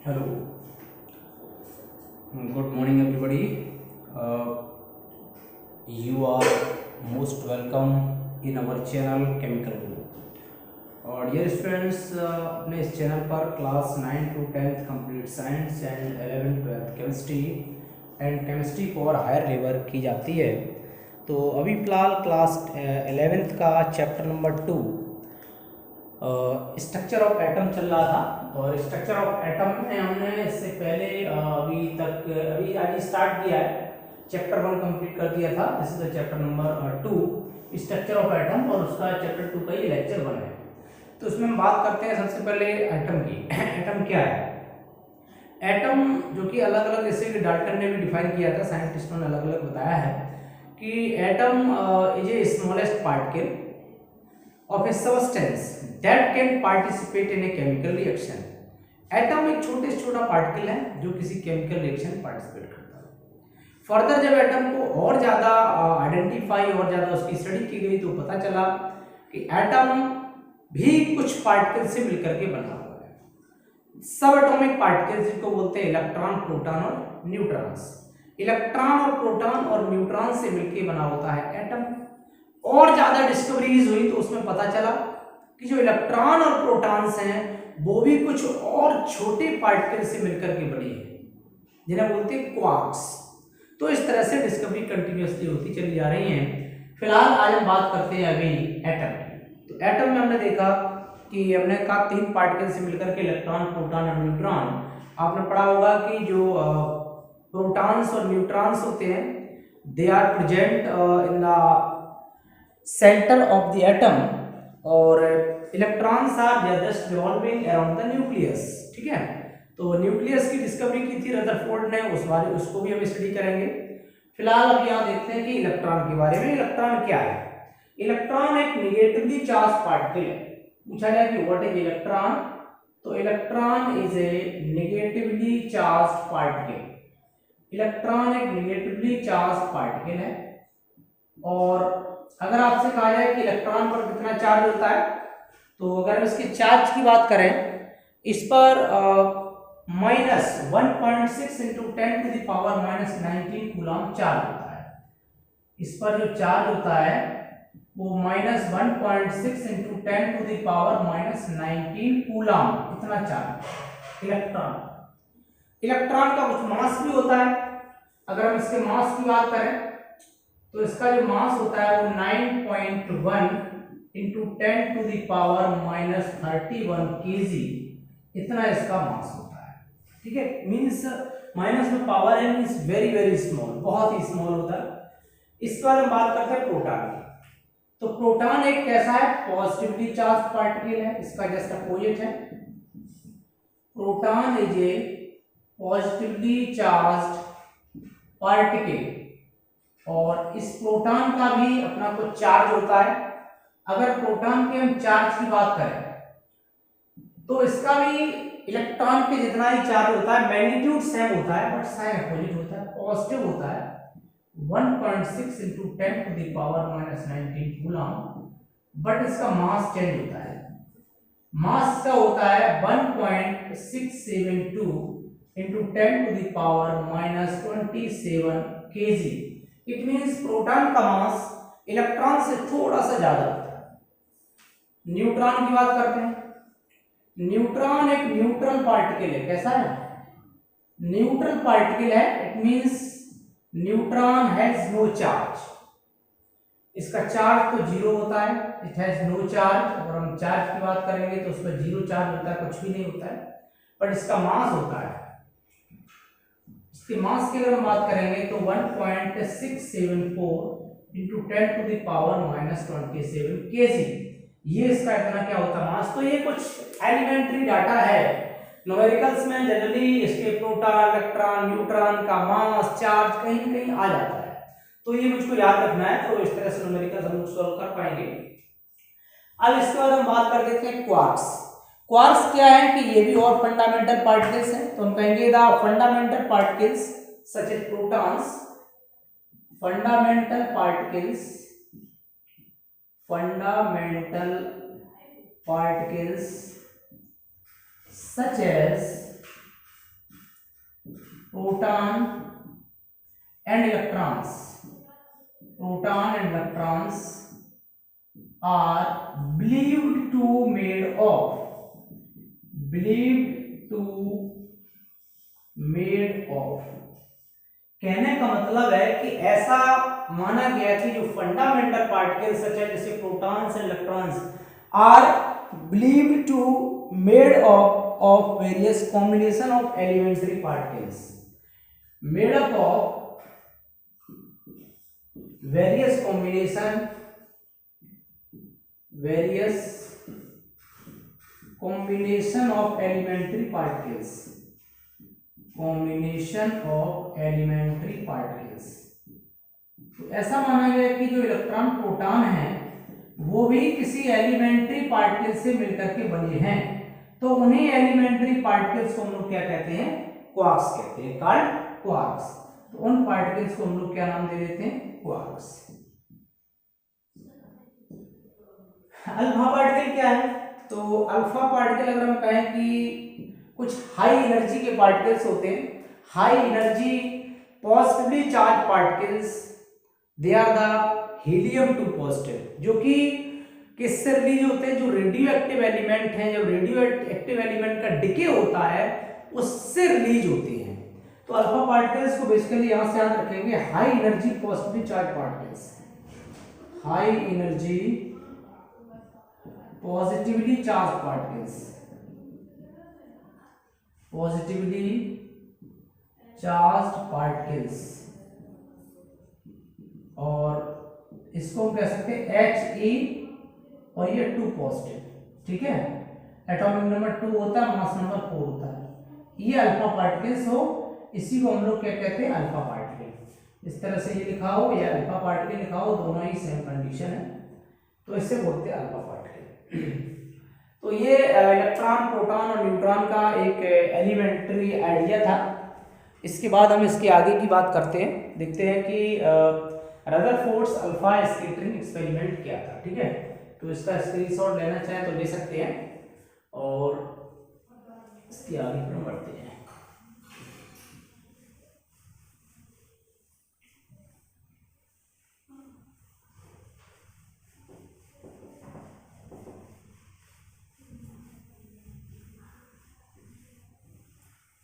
Hello, good morning, everybody. You are most welcome in our channel Chemical Guru. और dear students, अपने इस channel पर class 9 to 10th complete science and 11th 12th chemistry for higher level की जाती है। तो अभी फ़िलहाल क्लास 11th का chapter number 2 structure of atom चल रहा था। और स्ट्रक्चर ऑफ एटम में हमने इससे पहले अभी आज स्टार्ट किया है, चैप्टर 1 कंप्लीट कर दिया था। This is the chapter number 2 structure of atom, और उसका चैप्टर 2 का ये लेक्चर 1 है। तो इसमें हम बात करते हैं सबसे पहले एटम की। एटम क्या है? एटम जो कि अलग अलग, जैसे कि डाल्टन ने भी डिफाइन किया था, साइंटिस्टों ने अलग अलग बताया है कि atom is a smallest particle of a substance that can participate in a chemical reaction। Atom एक छोटे से छोटा पार्टिकल है जो किसी केमिकल रिएक्शन में पार्टिसिपेट करता है। फर्दर जब एटम को और ज़्यादा आइडेंटिफाई और ज़्यादा उसकी स्टडी की गई तो पता चला कि एटम भी कुछ पार्टिकल से मिलकर के बना हुआ है। सब एटॉमिक पार्टिकल्स जिनको बोलते हैं इलेक्ट्रॉन, प्रोटॉन और न्यूट्रॉन्स। इलेक्ट्रॉन और प्रोटॉन और न्यूट्रॉन से मिलकर बना होता है एटम। और ज्यादा डिस्कवरीज हुई तो उसमें पता चला कि जो इलेक्ट्रॉन और प्रोटॉन्स हैं वो भी कुछ और छोटे पार्टिकल से मिलकर के बने हैं जिन्हें बोलते हैं क्वार्क्स। तो इस तरह से डिस्कवरी कंटिन्यूअसली होती चली जा रही है। फिलहाल आज हम बात करते हैं अभी एटम की। तो एटम में हमने देखा कि हमने कहा 3 पार्टिकल से मिलकर के इलेक्ट्रॉन, प्रोटॉन और न्यूट्रॉन। आपने पढ़ा होगा कि जो प्रोटॉन्स और न्यूट्रॉन्स होते हैं they are present in the centre of the atom, और electrons are just revolving around the nucleus. ठीक है, तो न्यूक्लियस की डिस्कवरी की थी रदरफोर्ड ने, उसको भी हम स्टडी करेंगे। फिलहाल अब यहाँ देखते हैं कि इलेक्ट्रॉन के बारे में। इलेक्ट्रॉन क्या है? इलेक्ट्रॉन एक नेगेटिवली चार्ज पार्टिकल है। पूछा जाए कि व्हाट इज इलेक्ट्रॉन, तो electron is a negatively charge particle. Electron एक नेगेटिवली चार्ज पार्टिकल है। और अगर आपसे कहा जाए कि इलेक्ट्रॉन पर कितना चार्ज होता है, तो अगर हम इसके चार्ज की बात करें, इस पर -1.6 इंटू 10⁻⁻19 कूलम चार्ज होता है। इस पर जो चार्ज होता है वो -1.6 इंटू 10⁻⁻19 कूलम, इतना चार्ज इलेक्ट्रॉन। इलेक्ट्रॉन का कुछ मास भी होता है। अगर हम इसके मास की बात करें तो इसका जो मास होता है वो 9.1 इंटू 10⁻31 kg, इतना इसका मास होता है। ठीक है, मीन्स माइनस में पावर है, मीन्स वेरी वेरी स्मॉल, बहुत ही स्मॉल होता है। इस बार हम बात करते हैं प्रोटॉन की। तो प्रोटॉन एक कैसा है? पॉजिटिवली चार्ज पार्टिकल है, इसका जस्ट अपोजिट है। Proton is a positively charge particle, और इस प्रोटॉन का भी अपना कुछ चार्ज होता है। अगर प्रोटॉन के हम चार्ज की बात करें तो इसका भी इलेक्ट्रॉन के जितना ही चार्ज होता है, मैग्नीट्यूड सेम होता है बट साइन अपोजिट होता है, पॉजिटिव होता है। 1.6 इंटू 10⁻⁻19 कूलम, बट इसका मास चेंज होता है। मास का होता है 1.672 into 10⁻⁻27 kg। It means proton का मास इलेक्ट्रॉन से थोड़ा सा ज्यादा होता है। न्यूट्रॉन की बात करते हैं। न्यूट्रॉन एक न्यूट्रल पार्टिकल है। कैसा है? न्यूट्रल पार्टिकल है। It means neutron has no charge. इसका चार्ज तो जीरो होता है, इट हैज नो चार्ज। अगर हम चार्ज की बात करेंगे तो उसमें जीरो चार्ज होता है, कुछ भी नहीं होता है, बट इसका मास होता है। इसके मास की अगर हम बात करेंगे तो 1.674 इंटू 10⁻⁻27 kg, ये इसका इतना क्या होता है? मास। तो ये कुछ एलिमेंट्री डाटा है। न्यूमेरिकल्स में जनरली इसके प्रोटॉन, इलेक्ट्रॉन, न्यूट्रॉन का मास, चार्ज कहीं न कहीं आ जाता है, तो ये मुझको याद रखना है। तो इस तरह से न्यूमेरिकल्स हम लोग सॉल्व कर पाएंगे। अब इसके बाद हम बात कर देते हैं क्वार्क्स। क्वार्क्स क्या है कि ये भी और फंडामेंटल पार्टिकल्स हैं। तो हम कहेंगे the fundamental particles such as protons, fundamental particles, fundamental particles such as proton and electrons are believed to made of। कहने का मतलब है कि ऐसा माना गया कि जो फंडामेंटल पार्टिकल्स सच है जैसे protons and electrons are believed to made of various combination of elementary particles, made up of various combination of elementary particles, तो ऐसा माना गया कि जो इलेक्ट्रॉन प्रोटॉन है वो भी किसी एलिमेंट्री पार्टिकल से मिलकर के बने हैं, तो उन्हीं एलिमेंट्री पार्टिकल्स को हम लोग क्या कहते हैं, क्वार्क्स कहते हैं, कॉल्ड क्वार्क्स। तो उन पार्टिकल्स को हम लोग क्या नाम दे देते हैं, क्वार्क्स। अल्फा पार्टिकल क्या है, तो अल्फा पार्टिकल अगर हम कहें कि कुछ हाई एनर्जी के पार्टिकल्स होते हैं, high energy positively charge particles, they are the helium 2 positive, जो कि किससे रिलीज होते हैं, जो रेडियो एक्टिव एलिमेंट हैं, जब रेडियो एक्टिव एलिमेंट का डिके होता है उससे रिलीज होते हैं। तो अल्फा पार्टिकल्स को बेसिकली यहां से याद रखेंगे, high energy positively charge particles, high energy positively charge particles, positively charge particles, और इसको हम कह सकते हैं He और ये 2 पॉजिटिव, ठीक है, एटॉमिक नंबर 2 होता है, मास नंबर 4 होता है, ये अल्फा पार्टिकल्स हो, इसी को हम लोग क्या कहते हैं, अल्फा पार्टिकल। इस तरह से ये लिखा हो या अल्फा पार्टिकल लिखा हो, दोनों ही सेम कंडीशन है, तो इससे बोलते हैं अल्फा पार्टिकल। तो ये इलेक्ट्रॉन, प्रोटॉन और न्यूट्रॉन का एक एलिमेंट्री आइडिया था। इसके बाद हम इसके आगे की बात करते हैं, देखते हैं कि रदरफोर्ड्स अल्फा स्कैटरिंग एक्सपेरिमेंट क्या था, ठीक है। तो इसका स्क्रीनशॉट लेना चाहें तो ले सकते हैं, और इसके आगे हम बढ़ते हैं।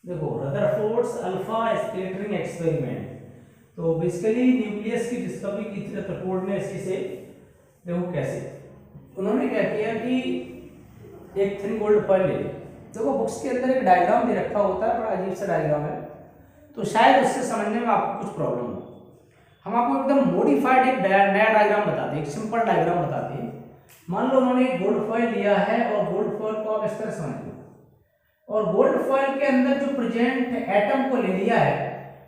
देखो रदरफोर्ड्स अल्फा स्कैटरिंग एक्सपेरिमेंट, तो बेसिकली न्यूक्लियस की डिस्कवरी की थी रदरफोर्ड ने इसी से। देखो कैसे उन्होंने क्या किया कि एक थिन गोल्ड फॉइल ले ली। देखो बुक्स के अंदर एक डायग्राम दे रखा होता है, बड़ा अजीब सा डायग्राम है, तो शायद उससे समझने में आपको कुछ प्रॉब्लम हो। हम आपको एकदम मॉडिफाइड एक नया डायग्राम बताते हैं, एक सिंपल डायग्राम बताते हैं। मान लो उन्होंने एक गोल्ड फॉइल लिया है, और गोल्ड फॉइल को आप इस तरह समझ लो, और गोल्ड फॉइल के अंदर जो प्रेजेंट एटम को ले लिया है,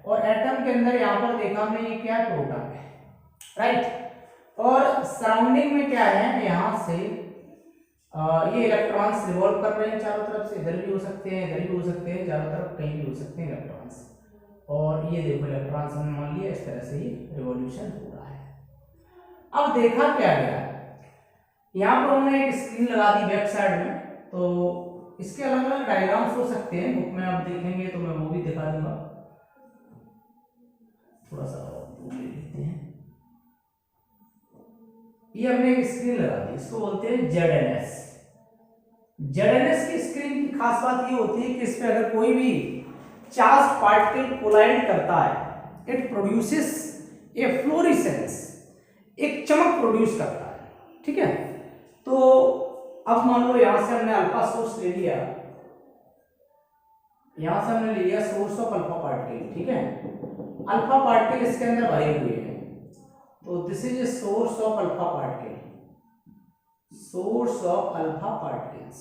और एटम के अंदर यहाँ पर देखा हमने ये क्या है, प्रोटॉन है, राइट। और सराउंडिंग में क्या है, यहाँ से ये इलेक्ट्रॉन्स रिवॉल्व कर रहे हैं चारों तरफ से, इधर भी हो सकते हैं, इधर भी हो सकते हैं, चारों तरफ कहीं भी हो सकते हैं इलेक्ट्रॉन्स। और ये देखो इलेक्ट्रॉन्स हमने मान लिया, इस तरह से ये रिवॉल्यूशन हो रहा है। अब देखा क्या गया, यहाँ पर उन्होंने एक स्क्रीन लगा दी बैक साइड में, तो इसके अलग अलग डायग्राम्स हो सकते हैं, बुक में आप देखेंगे तो मैं वो भी दिखा दूंगा। थोड़ा सा और ले लेते हैं, ये हमने एक स्क्रीन लगा दी, इसको बोलते हैं ZNS। ZNS की स्क्रीन की खास बात ये होती है कि इस पे अगर कोई भी चार्ज पार्टिकल कोलाइड करता है, इट प्रोड्यूसेस ए फ्लोरेसेंस, एक चमक प्रोड्यूस करता है, ठीक है। तो अब मान लो यहां से हमने अल्फा सोर्स ले लिया, यहां से हमने ले लिया सोर्स ऑफ अल्फा पार्टिकल, ठीक है। अल्फा पार्टिकल इसके अंदर भरे हुए हैं, तो this is a source of alpha particle, source of alpha particles,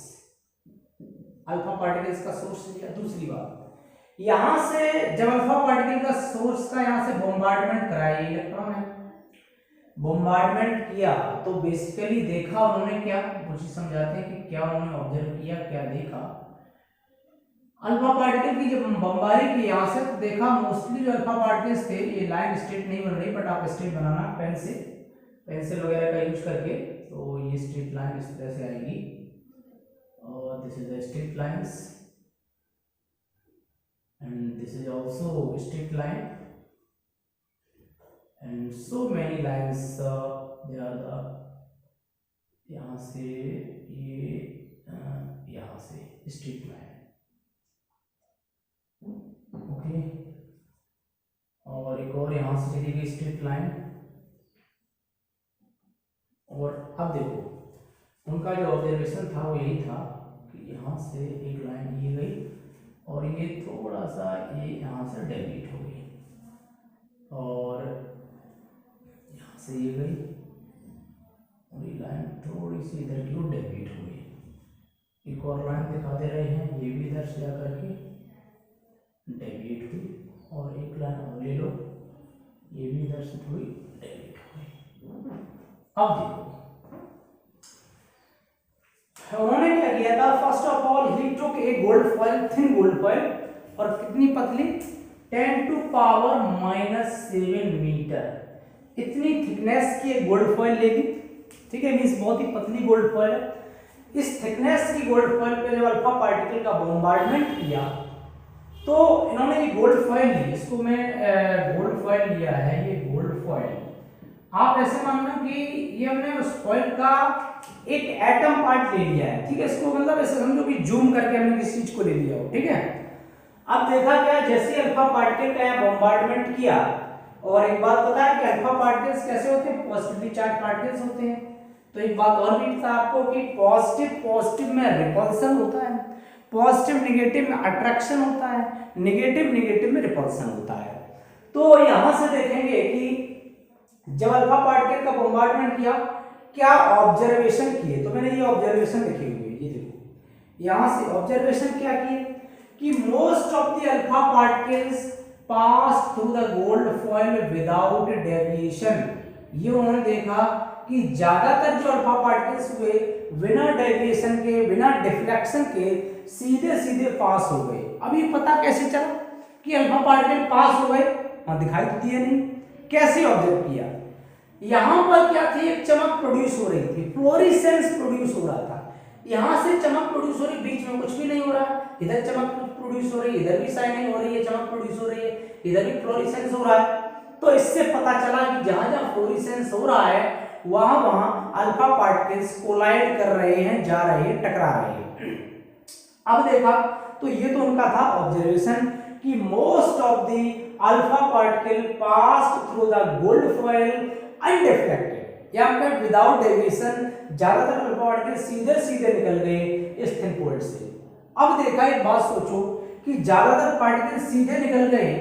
alpha particles का सोर्स लिया। दूसरी बात, यहां से जब अल्फा पार्टिकल का सोर्स का यहां से बॉम्बार्डमेंट कराया, इलेक्ट्रॉन है, बॉम्बार्डमेंट किया, तो बेसिकली देखा उन्होंने क्या, कुछ समझाते हैं कि क्या उन्होंने ऑब्जर्व किया, क्या देखा। अल्फा पार्टिकल की जब बमबारी की यहाँ से, तो देखा मोस्टली जो अल्फा पार्टिकल्स थे, ये लाइन स्ट्रेट नहीं बन रही, बट आप स्ट्रेट बनाना पेन से, पेंसिल वगैरह का यूज करके, तो ये स्ट्रेट लाइन इस तरह से आएगी, और this is the straight lines and this is also straight line, and so many lines they are the, यहाँ से ये यहाँ से स्ट्रेट लाइन, ओके। और एक और यहाँ से चली गई स्ट्रेट लाइन, और अब देखो उनका जो ऑब्जर्वेशन था वो यही था कि यहाँ से एक लाइन ये गई और ये थोड़ा सा ये यहाँ से डेविएट हो गई, और यहाँ से ये गई और ये लाइन थोड़ी सी इधर की ओर डेविएट हो गई। एक और लाइन दिखा दे रहे हैं, ये भी इधर से जाकर के डेविएट हुई, और एक लाइन और ले लो, ये भी इधर से थोड़ी डेविएट हो गई। अब देखो उन्होंने क्या किया था, first of all he took A gold foil, thin gold foil, और कितनी पतली, 10⁻⁻7 मीटर इतनी थिकनेस की एक गोल्ड फॉइल लेगी, ठीक है, मींस बहुत ही पतली गोल्ड फॉइल है। इस थिकनेस की गोल्ड फॉइल पे जब अल्फा पार्टिकल का बॉम्बार्डमेंट किया तो इन्होंने ये गोल्ड फॉइल ली, इसको मैं गोल्ड फॉइल लिया है, ये गोल्ड फॉइल, आप ऐसे मानना कि ये हमने उस फॉइल का एक एटम पार्ट ले लिया है, ठीक है, इसको मतलब ऐसे समझो कि जूम करके हमने किसी चीज को ले लिया हो, ठीक है। अब देखा क्या, जैसे अल्फा पार्टिकल का यहाँ बॉम्बार्डमेंट किया, और एक बात पता है कि अल्फा पार्टिकल्स कैसे होते हैं, पॉजिटिवली चार्ज पार्टिकल्स होते हैं। तो एक बात और भी पता आपको कि पॉजिटिव में रिपल्सन होता है, पॉजिटिव निगेटिव में अट्रैक्शन होता है, निगेटिव में रिपल्सन होता है। तो यहां से देखेंगे कि जब अल्फा पार्टिकल का बॉम्बार्डमेंट किया, क्या ऑब्जर्वेशन किए, तो मैंने ये ऑब्जर्वेशन लिखे हुए, ये देखो यहां से ऑब्जर्वेशन क्या किए कि most of the alpha particles pass through the gold foil without deviation. ये उन्होंने देखा कि ज्यादातर जो अल्फा पार्टिकल्स हुए बिना डेविएशन के, बिना डिफ्लेक्शन के सीधे सीधे पास हो गए। अब ये पता कैसे चला कि अल्फा पार्टिकल पास हो गए, वहां दिखाई तो दिया नहीं, कैसे ऑब्जर्व किया, यहां पर क्या थी, एक चमक प्रोड्यूस हो रही थी, फ्लोरिसेंस प्रोड्यूस हो रहा था, यहां से चमक प्रोड्यूस हो रही, बीच में कुछ भी नहीं हो रहा, इधर चमक प्रोड्यूस हो रही है, इधर भी शाइनिंग हो रही है, चमक प्रोड्यूस हो रही है, इधर भी फ्लोरिसेंस हो रहा है। तो इससे पता चला कि जहां जहां फ्लोरिसेंस हो रहा है वहां वहां अल्फा पार्टिकल्स कोलाइड कर रहे हैं, जा रहे हैं, टकरा रहे हैं। अब देखा तो ये तो उनका था ऑब्जर्वेशन कि most of the alpha particle passed through the gold foil undeflected, या फिर विदाउट डेविएशन ज्यादातर अल्फा पार्टिकल सीधे सीधे निकल गए इस थिन पॉइंट से। अब देखा, एक बात सोचो कि ज्यादातर पार्टिकल सीधे निकल गए,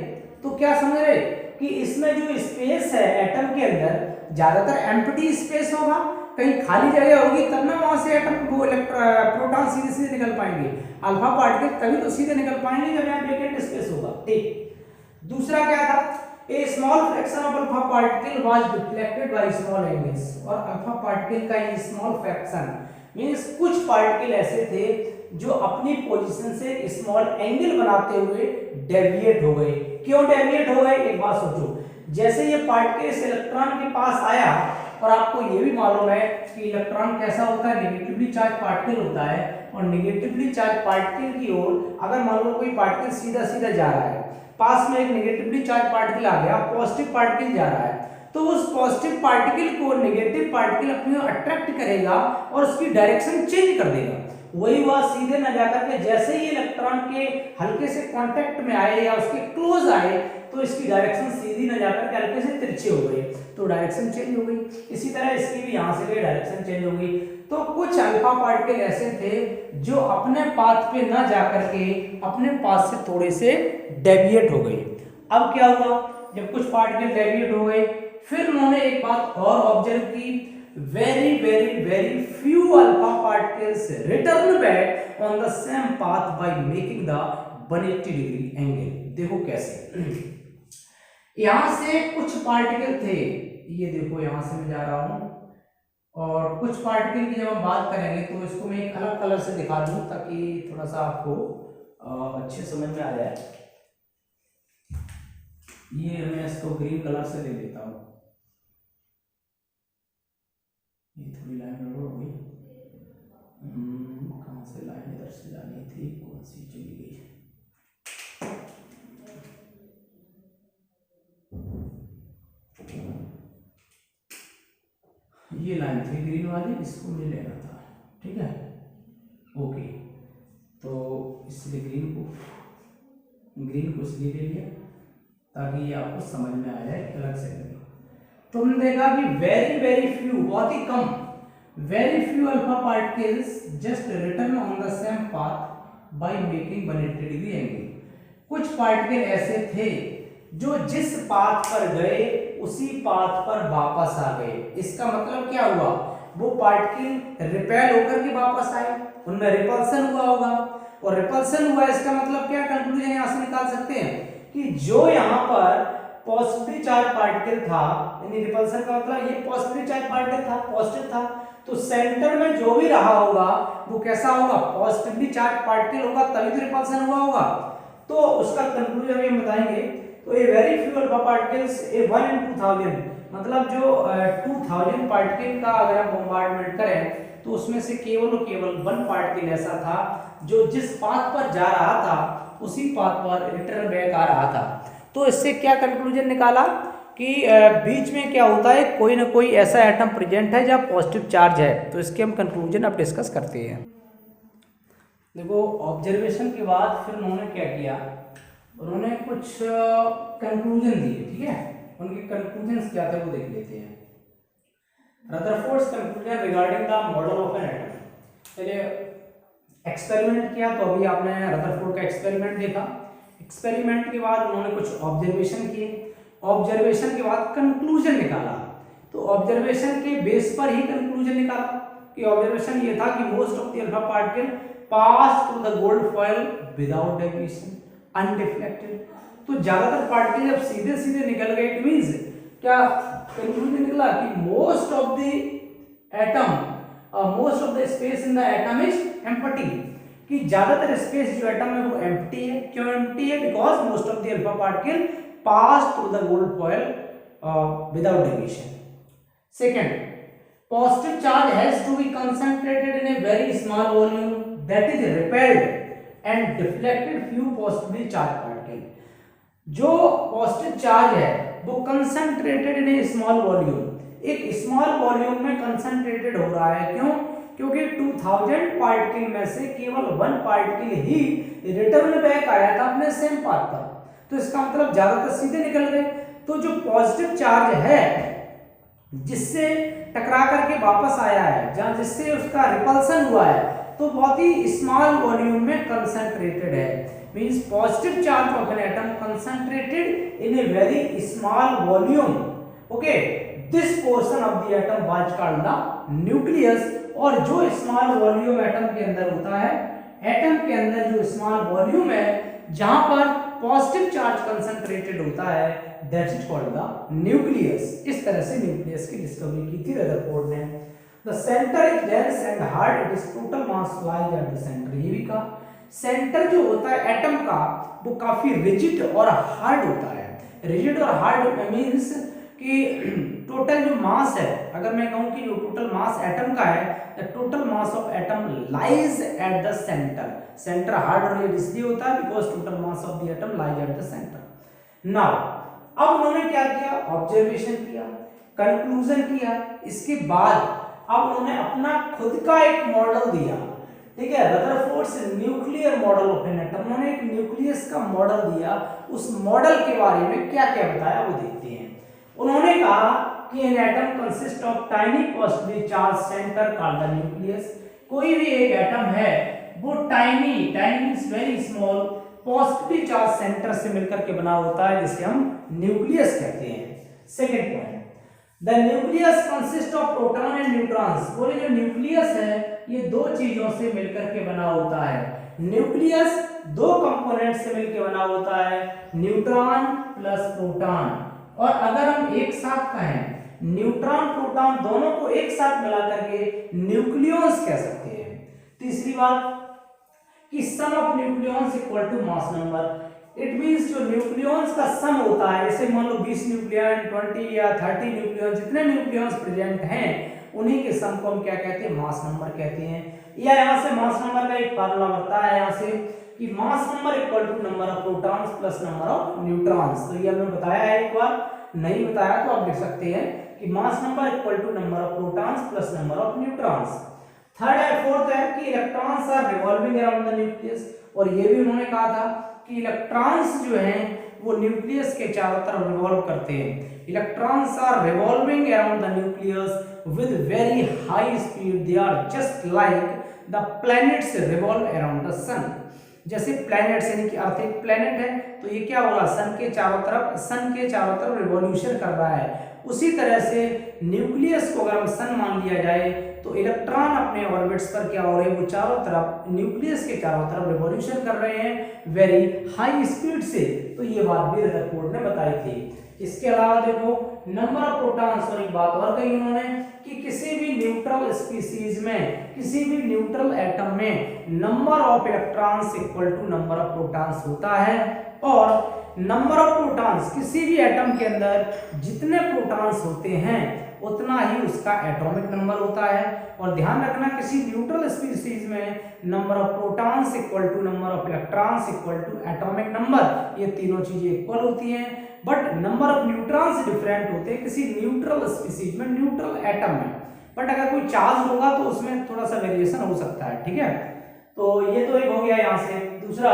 तो क्या समझ रहे कि इसमें जो स्पेस है एटम के अंदर ज्यादातर एम्प्टी स्पेस होगा, कहीं खाली जगह होगी तब ना वहां से एटम को प्रोटॉन सीधे सीधे निकल पाएंगे, अल्फा पार्टिकल तभी तो सीधे निकल पाएंगे जब यहाँ वेकेंट स्पेस होगा, ठीक। दूसरा क्या था, a small fraction of alpha particle was deflected by small angles, और अल्फा पार्टिकल का ये स्मॉल फ्रैक्शन मींस कुछ पार्टिकल ऐसे थे जो अपनी पोजीशन से स्मॉल एंगल बनाते हुए डेविएट हो गए। क्यों डेविएट हो गए, एक बात सोचो, जैसे ये पार्टिकल इस इलेक्ट्रॉन के पास आया, और आपको ये भी मालूम है कि इलेक्ट्रॉन कैसा होता है, नेगेटिवली चार्ज पार्टिकल होता है, और नेगेटिवली चार्ज पार्टिकल की ओर अगर मान लो कोई पार्टिकल सीधा सीधा जा रहा है, पास में एक नेगेटिवली चार्ज पार्टिकल आ गया, पॉजिटिव पार्टिकल जा रहा है, तो उस पॉजिटिव पार्टिकल को नेगेटिव पार्टिकल अपनी ओर अट्रैक्ट करेगा और उसकी डायरेक्शन चेंज कर देगा। वही वह सीधे न जाकर के जैसे ही इलेक्ट्रॉन के हल्के से कांटेक्ट में आए या उसके क्लोज आए, तो इसकी डायरेक्शन सीधी न जाकर के हल्के से तिरछे हो गए, तो डायरेक्शन चेंज हो गई। इसी तरह इसकी भी यहाँ से गई डायरेक्शन चेंज हो गई। तो कुछ अल्फा पार्टिकल ऐसे थे जो अपने पाथ पे न जाकर के अपने पाथ से थोड़े से डेविएट हो गए। अब क्या हुआ, जब कुछ पार्टिकल डेविएट हो गए, फिर उन्होंने एक बात और ऑब्जर्व की, very few alpha particles return back on the same path by making the 180 degree angle। देखो कैसे, यहां से कुछ पार्टिकल थे, ये देखो यहां से मैं जा रहा हूं, और कुछ पार्टिकल की जब हम बात करेंगे तो इसको मैं एक अलग कलर से दिखा दूं ताकि थोड़ा सा आपको अच्छे समझ में आ जाए। ये मैं इसको ग्रीन कलर से ले लेता हूं, ये थोड़ी लाइन गड़बड़ हो गई, कहाँ से लाइन इधर से जानी थी, कौन सी चली गई, ये लाइन थी ग्रीन वाली, इसको मुझे लेना था, ठीक है, ओके। तो इसलिए ग्रीन को इसलिए ले लिया ताकि ये आपको समझ में आ जाए, अलग से लगे। तो हमने देखा कि वेरी वेरी फ्यू, बहुत ही कम, very few alpha particles just return on the same path by making 180 degree angle. कुछ पार्टिकल ऐसे थे जो जिस पाथ पर गए उसी पाथ पर वापस आ गए। इसका मतलब क्या हुआ, वो पार्टिकल रिपेल होकर के वापस आए, उनमें रिपल्सन हुआ होगा, और रिपल्सन हुआ इसका मतलब क्या कंक्लूजन यहां से निकाल सकते हैं कि जो यहां पर पॉजिटिव चार्ज पार्टिकल था, यानी रिपल्सन का मतलब ये पॉजिटिव चार्ज पार्टिकल था, पॉजिटिव था, तो सेंटर में जो भी रहा होगा वो कैसा होगा, पॉजिटिवली चार्ज पार्टिकल होगा, तभी तो रिपल्सन हुआ होगा। तो उसका कंक्लूजन हम बताएंगे। तो ये very few alpha particles, A 1 in 2000, मतलब जो 2000 पार्टिकल का अगर हम बॉम्बार्डमेंट करें तो उसमें से केवल और केवल 1 पार्टिकल ऐसा था जो जिस पाथ पर जा रहा था उसी पाथ पर रिटर्न बैक आ रहा था। तो इससे क्या कंक्लूजन निकाला कि बीच में क्या होता है, कोई ना कोई ऐसा एटम प्रेजेंट है जहाँ पॉजिटिव चार्ज है। तो इसके हम कंक्लूजन अब डिस्कस करते हैं। देखो ऑब्जर्वेशन के बाद फिर उन्होंने क्या किया, उन्होंने कुछ कंक्लूजन दिए, ठीक है, उनके कंक्लूजन क्या थे वो देख लेते हैं। Rutherford's conclusion regarding the model of an atom. चलिए एक्सपेरिमेंट किया, तो अभी आपने रदरफोर्ड का एक्सपेरिमेंट देखा। एक्सपेरिमेंट के बाद उन्होंने कुछ ऑब्जर्वेशन किए, ऑब्जर्वेशन के बाद कंक्लूजन निकाला। तो ऑब्जर्वेशन के बेस पर ही कंक्लूजन निकाला कि ऑब्जर्वेशन ये था कि most of the alpha particle pass through the gold foil without deviation undeflected. तो ज्यादातर पार्टिकल जब सीधे सीधे निकल गए, इट मींस क्या कंक्लूजन निकला कि most of the atom, most of the space in the atom is empty, कि ज्यादातर स्पेस जो एटम है वो एम्प्टी है। क्यों एम्प्टी है, because most of the alpha particle pass through the gold foil without deviation. Second, positive charge has to be concentrated in a very small volume that is repelled and deflected few positively charge particle. जो positive charge है वो concentrated in a small volume, एक small volume में concentrated हो रहा है। क्यों, क्योंकि 2000 पार्टिकल में से केवल 1 पार्टिकल ही रिटर्न बैक आया था अपने सेम पाथ पर। तो इसका मतलब ज्यादातर सीधे निकल गए। तो जो पॉजिटिव चार्ज है जिससे टकरा करके वापस आया है, जहां जिससे उसका रिपल्सन हुआ है, तो बहुत ही स्मॉल वॉल्यूम में कंसंट्रेटेड है। Means positive charge of an atom concentrated in a very small volume. Okay, this portion of the atom was called the nucleus. और जो स्मॉल वॉल्यूम एटम के अंदर होता है, एटम के अंदर जो स्मॉल वॉल्यूम है जहां पर पॉजिटिव चार्ज कंसंट्रेटेड होता है, that is called the nucleus. इस तरह से न्यूक्लियस की डिस्कवरी की थी रदरफोर्ड ने। The centre is dense and hard, it is total mass lies at the centre. ये भी कहा सेंटर जो होता है एटम का वो काफी रिजिड और हार्ड होता है। रिजिड और हार्ड मींस कि टोटल जो मास है, अगर मैं कहूं कि जो टोटल मास एटम का है, the total mass of atom lies at the centre. Centre hard और रिजिड इसलिए होता है because total mass of the atom lies at the centre. Now अब उन्होंने क्या किया, ऑब्जर्वेशन किया, कंक्लूजन किया। इसके बाद अब उन्होंने अपना खुद का एक मॉडल दिया, ठीक है, Rutherford's nuclear model of an atom. उन्होंने एक न्यूक्लियस का मॉडल दिया, उस मॉडल के बारे में क्या क्या बताया वो देखते हैं। उन्होंने कहा कि an atom consist of tiny positively charge centre called the nucleus. कोई भी एक एटम है वो tiny means very small positively charge centre से मिलकर के बना होता है, जिसे हम न्यूक्लियस कहते हैं। Second point, the nucleus consist of proton and neutrons. बोले जो न्यूक्लियस है ये दो चीजों से मिलकर के बना होता है। न्यूक्लियस दो कंपोनेंट से मिलकर बना होता है, न्यूट्रॉन प्लस प्रोटॉन। और अगर हम एक साथ कहें न्यूट्रॉन प्रोटॉन दोनों को एक साथ मिला करके न्यूक्लियस कह सकते हैं। तीसरी बात कि sum of nucleus equal to mass number. It means जो न्यूक्लियस का सम होता है, जैसे मान लो 20 न्यूक्लियन, 20 या 30 न्यूक्लियन, जितने न्यूक्लियस प्रेजेंट हैं उन्हीं के सम को हम क्या कहते हैं, मास नंबर कहते हैं। या यहाँ से मास नंबर का एक फार्मूला बनता है यहाँ से कि mass number equal to number of protons plus number of neutrons. तो ये हमने बताया है, एक बार नहीं बताया तो आप लिख सकते हैं कि mass number equal to number of protons plus number of neutrons. Third है, फोर्थ है कि electrons are revolving around the nucleus, और ये भी उन्होंने कहा था कि इलेक्ट्रॉन्स जो हैं वो न्यूक्लियस के चारों तरफ रिवॉल्व करते हैं। Electrons are revolving around the nucleus with very high speed, they are just like the planets revolve around the sun. जैसे प्लैनेट्स यानी कि अर्थ एक प्लैनेट है, तो ये क्या बोला, सन के चारों तरफ रिवॉल्यूशन कर रहा है। उसी तरह से न्यूक्लियस को अगर हम सन मान लिया जाए तो इलेक्ट्रॉन अपने ऑर्बिट्स पर क्या हो रहे हैं, वो चारों तरफ न्यूक्लियस के चारों तरफ रिवॉल्यूशन कर रहे हैं वेरी हाई स्पीड से। तो ये बात भी रदरफोर्ड ने बताई थी। इसके अलावा देखो नंबर ऑफ प्रोटॉन्स, और एक बात और कही उन्होंने कि किसी भी न्यूट्रल स्पीसीज में, किसी भी न्यूट्रल एटम में number of electrons equal to number of protons होता है, और नंबर ऑफ प्रोटॉन्स किसी भी एटम के अंदर जितने प्रोटॉन्स होते हैं उतना ही उसका एटॉमिक नंबर होता है। और ध्यान रखना किसी न्यूट्रल स्पीसीज में number of protons equal to number of electrons equal to atomic number, ये तीनों चीजें इक्वल होती हैं, but number of neutrons different होते हैं किसी न्यूट्रल स्पीसीज में, न्यूट्रल एटम में। बट अगर कोई चार्ज होगा तो उसमें थोड़ा सा वेरिएशन हो सकता है, ठीक है। तो ये तो एक हो गया यहाँ से। दूसरा,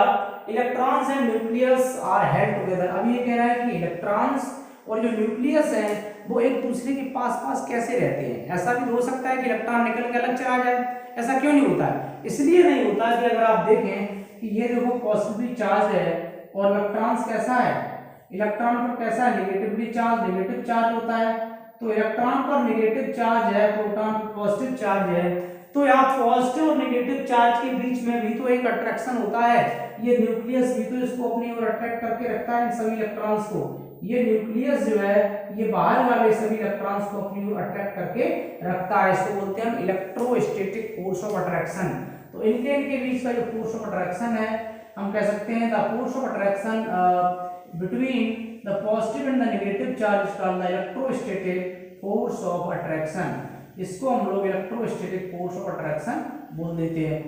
electrons and nucleus are held together. अब ये कह रहा है कि इलेक्ट्रॉन्स और जो न्यूक्लियस है वो एक दूसरे के पास कैसे रहते हैं। ऐसा भी हो सकता है कि इलेक्ट्रॉन निकल के अलग चला जाए, ऐसा क्यों नहीं होता है? इसलिए नहीं होता कि अगर आप देखें कि ये देखो पॉजिटिवली चार्ज है और इलेक्ट्रॉन्स कैसा है, इलेक्ट्रॉन पर कैसा है, नेगेटिवली चार्ज, नेगेटिव चार्ज होता है। तो इलेक्ट्रॉन पर नेगेटिव चार्ज है, प्रोटॉन पर पॉजिटिव चार्ज है, तो यहाँ पॉजिटिव और नेगेटिव चार्ज के बीच में भी तो एक अट्रैक्शन होता है। ये न्यूक्लियस भी तो इसको अपनी ओर अट्रैक्ट करके रखता है इन सभी इलेक्ट्रॉन्स को। ये न्यूक्लियस जो है ये बाहर वाले सभी इलेक्ट्रॉन्स को अपनी ओर अट्रैक्ट करके रखता है। इसको बोलते हैं हम इलेक्ट्रोस्टैटिक फोर्स ऑफ अट्रैक्शन। तो इनके बीच का जो फोर्स ऑफ अट्रैक्शन है हम कह सकते हैं the force of attraction between the positive and the negative charge is called the electrostatic force of attraction. इसको हम लोग इलेक्ट्रोस्टैटिक फोर्स ऑफ अट्रैक्शन बोल देते हैं।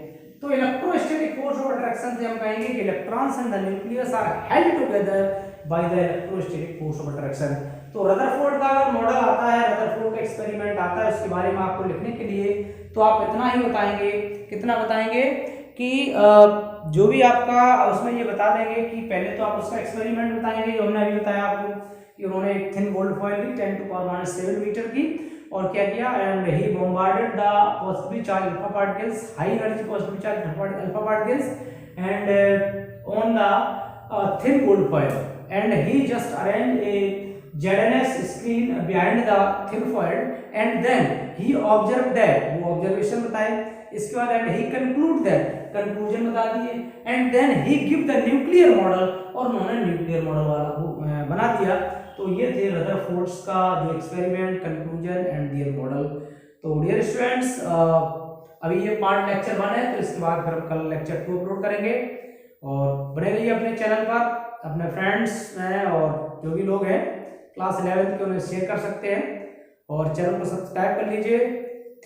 तो इलेक्ट्रोस्टैटिक फोर्स ऑफ अट्रैक्शन से हम कहेंगे कि electrons and the nucleus are held together by the electrostatic force of attraction. तो रदरफोर्ड का अगर मॉडल आता है, रदरफोर्ड का एक्सपेरिमेंट आता है, उसके बारे में आपको लिखने के लिए तो आप इतना ही बताएंगे, कितना बताएंगे कि जो भी आपका उसमें ये बता देंगे कि पहले तो आप उसका एक्सपेरिमेंट बताएंगे, जो हमने अभी बताया आपको कि उन्होंने एक थिन गोल्ड फॉइल ली 10⁻⁷ मीटर की, और क्या किया, and he bombarded the positively charge alpha particles, high energy positively charge alpha particles and on the thin gold foil, and he just arrange A ZNS screen behind the thin foil, and then he observed that, वो observation बताए, इसके बाद and he conclude that, conclusion बता दिए, and then he give the nuclear model, और उन्होंने nuclear model वाला बना दिया। तो ये थे रदरफोर्ड्स का जो experiment, conclusion and their model. तो डियर स्टूडेंट्स, अभी ये पार्ट लेक्चर 1 है, तो इसके बाद फिर हम कल लेक्चर 2 अपलोड करेंगे, और बने रहिए अपने चैनल पर। अपने फ्रेंड्स हैं और जो भी लोग हैं क्लास 11 के उन्हें शेयर कर सकते हैं, और चैनल को सब्सक्राइब कर लीजिए।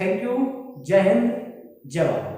थैंक यू, जय हिंद, जय भारत।